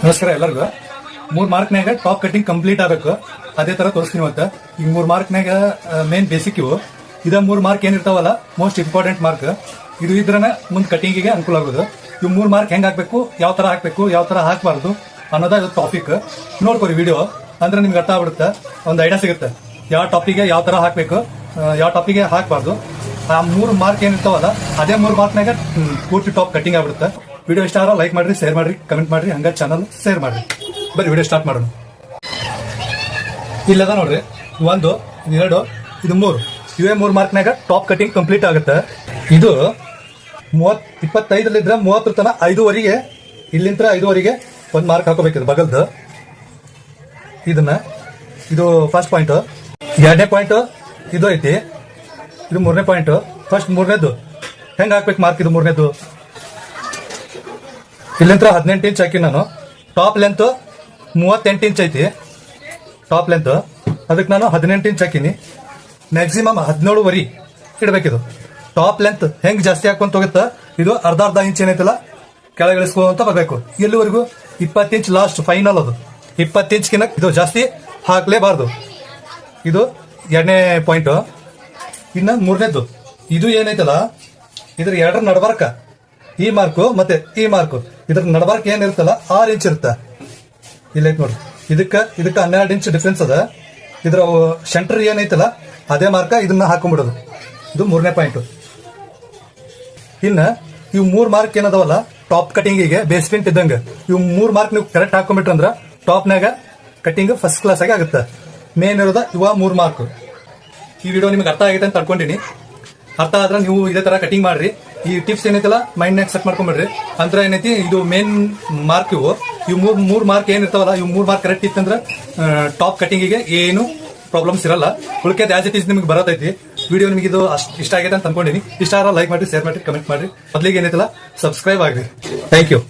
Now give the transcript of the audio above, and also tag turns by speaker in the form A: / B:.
A: ನಮಸ್ಕಾರ ಎಲ್ಲರಿಗೂ. 3 ಮಾರ್ಕ್ನಾಗ top cutting complete ಆಗಬೇಕು. ಅದೇ ತರ ತೋರಿಸ್ತೀನಿ ಇವತ್ತು. ಈಗ 3 ಮಾರ್ಕ್ನಾಗ ಮೇನ್ ಬೇಸಿಕ್ ಇವು. ಇದ 3 ಮಾರ್ಕ್ ಏನಿರ್ತಾವಲ್ಲ ಮೋಸ್ಟ್ ಇಂಪಾರ್ಟೆಂಟ್ ಮಾರ್ಕ್. ಇದು ಇದ್ರನ ಮುಂದ್ ಕಟಿಂಗಿಗೆ ಅನುಕೂಲ ಆಗೋದು. ಇವು 3 ಮಾರ್ಕ್ ಹೆಂಗ್ ಹಾಕ್ಬೇಕು, ಯಾವ ತರ ಹಾಕ್ಬೇಕು, ಯಾವ ತರ ಹಾಕಬಾರ್ದು ಅನ್ನೋದ ಇದು ಟಾಪಿಕ್. ನೋಡ್ಕೊರಿ ವಿಡಿಯೋ, ಅಂದ್ರೆ ನಿಮ್ಗೆ ಅರ್ಥ ಆಗ್ಬಿಡುತ್ತೆ, ಒಂದು ಐಡಿಯಾ ಸಿಗುತ್ತೆ ಯಾವ ಟಾಪಿಗೆ ಯಾವ ತರ ಹಾಕ್ಬೇಕು, ಯಾವ ಟಾಪಿಗೆ ಹಾಕಬಾರ್ದು. ಆ 3 ಮಾರ್ಕ್ ಏನಿರ್ತಾವಲ್ಲ ಅದೇ 3 ಮಾರ್ಕ್ನಾಗ ಪೂರ್ತಿ ಟಾಪ್ ಕಟಿಂಗ್ ಆಗ್ಬಿಡುತ್ತೆ. ವಿಡಿಯೋ ಇಷ್ಟ ಆದ್ರೆ ಲೈಕ್ ಮಾಡ್ರಿ, ಶೇರ್ ಮಾಡ್ರಿ, ಕಮೆಂಟ್ ಮಾಡ್ರಿ, ಹಂಗ ಚಾನಲ್ ಶೇರ್ ಮಾಡ್ರಿ. ಬರೀ ವಿಡಿಯೋ ಸ್ಟಾರ್ಟ್ ಮಾಡೋಣ. ಇಲ್ಲದ ನೋಡ್ರಿ, 1, 2, ಇದು 3. ಇವೇ 3 ಮಾರ್ಕ್ನಾಗ ಟಾಪ್ ಕಟಿಂಗ್ ಕಂಪ್ಲೀಟ್ ಆಗುತ್ತೆ. ಇದು 25 30 ತನ 5ವರೆಗೆ, ಇಲ್ಲಿಂದ 5ವರೆಗೆ ಒಂದು ಮಾರ್ಕ್ ಹಾಕೋಬೇಕಿದೆ ಬಗಲ್ದು. ಇದು ಫಸ್ಟ್ ಪಾಯಿಂಟ್. 2ನೇ ಪಾಯಿಂಟ್ ಇದು ಐತಿ, ಇದು 3ನೇ ಪಾಯಿಂಟ್. ಫಸ್ಟ್ 3ನೇದು ಹೆಂಗ್ ಹಾಕ್ಬೇಕು ಮಾರ್ಕ್? ಇದು 3ನೇದು ಇಲ್ಲಿಂದ 18 ಇಂಚ್ ಹಾಕಿ ನಾನು. ಟಾಪ್ ಲೆಂತ್ 38 ಇಂಚ್ ಐತಿ ಟಾಪ್ ಲೆಂತ್, ಅದಕ್ಕೆ ನಾನು 18 ಇಂಚ್ ಹಾಕಿನಿ. ಮ್ಯಾಕ್ಸಿಮಮ್ 17ವರೆ ಇಡಬೇಕಿದು. ಟಾಪ್ ಲೆಂತ್ ಹೆಂಗ್ ಜಾಸ್ತಿ ಹಾಕೊಂತ ಹೋಗುತ್ತಾ, ಇದು ಅರ್ಧ ಇಂಚ್ ಏನೈತಲ್ಲ ಕೆಳಗಿಳಿಸ್ಕೊಂತ ಬರಬೇಕು. ಎಲ್ಲಿವರೆಗೂ 20 ಇಂಚ್ ಲಾಸ್ಟ್ ಫೈನಲ್. ಅದು 20 ಇಂಚ್ಗಿನ ಇದು ಜಾಸ್ತಿ ಹಾಕ್ಲೇಬಾರ್ದು. ಇದು 2ನೇ ಪಾಯಿಂಟ್. ಇನ್ನ 3ನೇದು ಇದು ಏನೈತಲ್ಲ, ಇದ್ರ 2ರ ನಡಬರ್ಕ ಈ ಮಾರ್ಕು ಮತ್ತೆ ಈ ಮಾರ್ಕು, ಇದ್ರ ನಡಬಾರ್ಕ್ ಏನಿರುತ್ತಲ್ಲ 6 ಇಂಚ್ ಇರುತ್ತೆ. ಇಲ್ಲೈತ್ ನೋಡ್ರಿ, ಇದಕ್ಕ 12 ಇಂಚ್ ಡಿಫ್ರೆನ್ಸ್ ಅದ. ಇದ್ರ ಸೆಂಟರ್ ಏನೈತಲ್ಲ ಅದೇ ಮಾರ್ಕ ಇದನ್ನ ಹಾಕೊಂಡ್ಬಿಡೋದು. ಇದು 3ನೇ ಪಾಯಿಂಟ್. ಇನ್ನ ಇವು 3 ಮಾರ್ಕ್ ಏನದವಲ್ಲ ಟಾಪ್ ಕಟಿಂಗಿಗೆ ಬೇಸ್ಮೆಂಟ್ ಇದ್ದಂಗ, ಇವು 3 ಮಾರ್ಕ್ ನೀವು ಕರೆಕ್ಟ್ ಹಾಕೊಂಡ್ಬಿಟ್ರಂದ್ರ ಟಾಪ್ನಾಗ ಕಟಿಂಗ್ ಫಸ್ಟ್ ಕ್ಲಾಸ್ ಆಗಿ ಆಗುತ್ತೆ. ಮೇನ್ ಇರೋದ ಇವ 3 ಮಾರ್ಕ್. ಈ ವಿಡಿಯೋ ನಿಮ್ಗೆ ಅರ್ಥ ಆಗೈತೆ ಅಂತ ಅನ್ಕೊಂಡಿನಿ. ಅರ್ಥ ಆದ್ರೆ ನೀವು ಇದೇ ತರ ಕಟಿಂಗ್ ಮಾಡ್ರಿ. ಈ ಟಿಪ್ಸ್ ಏನೈತಲ್ಲ ಮೈಂಡ್ ಸೆಟ್ ಮಾಡ್ಕೊಂಡ್ಬಿಡ್ರಿ. ಅಂತ ಏನೈತಿ, ಇದು ಮೇನ್ ಮಾರ್ಕ್. ಇವು 3 ಮಾರ್ಕ್ ಏನಿರ್ತಾವಲ್ಲ, ಇವು 3 ಮಾರ್ಕ್ ಕರೆಕ್ಟ್ ಇತ್ತಂದ್ರೆ ಟಾಪ್ ಕಟಿಂಗಿಗೆ ಏನು ಪ್ರಾಬ್ಲಮ್ಸ್ ಇರಲ್ಲ. ಉಳ್ಕೆದ್ ಆಸ್ ಇಟ್ ಈಸ್ ನಿಮ್ಗೆ ಬರತೈತಿ. ವಿಡಿಯೋ ನಿಮಗೆ ಇದು ಇಷ್ಟ ಆಗೈತೆ ಅಂತ ಅನ್ಕೊಂಡಿನಿ. ಇಷ್ಟ ಆದ್ರೆ ಲೈಕ್ ಮಾಡ್ರಿ, ಶೇರ್ ಮಾಡ್ರಿ, ಕಮೆಂಟ್ ಮಾಡ್ರಿ. ಮೊದಲಿಗೆ ಏನೈತಲ್ಲ ಸಬ್ಸ್ಕ್ರೈಬ್ ಆಗ್ರಿ. Thank you.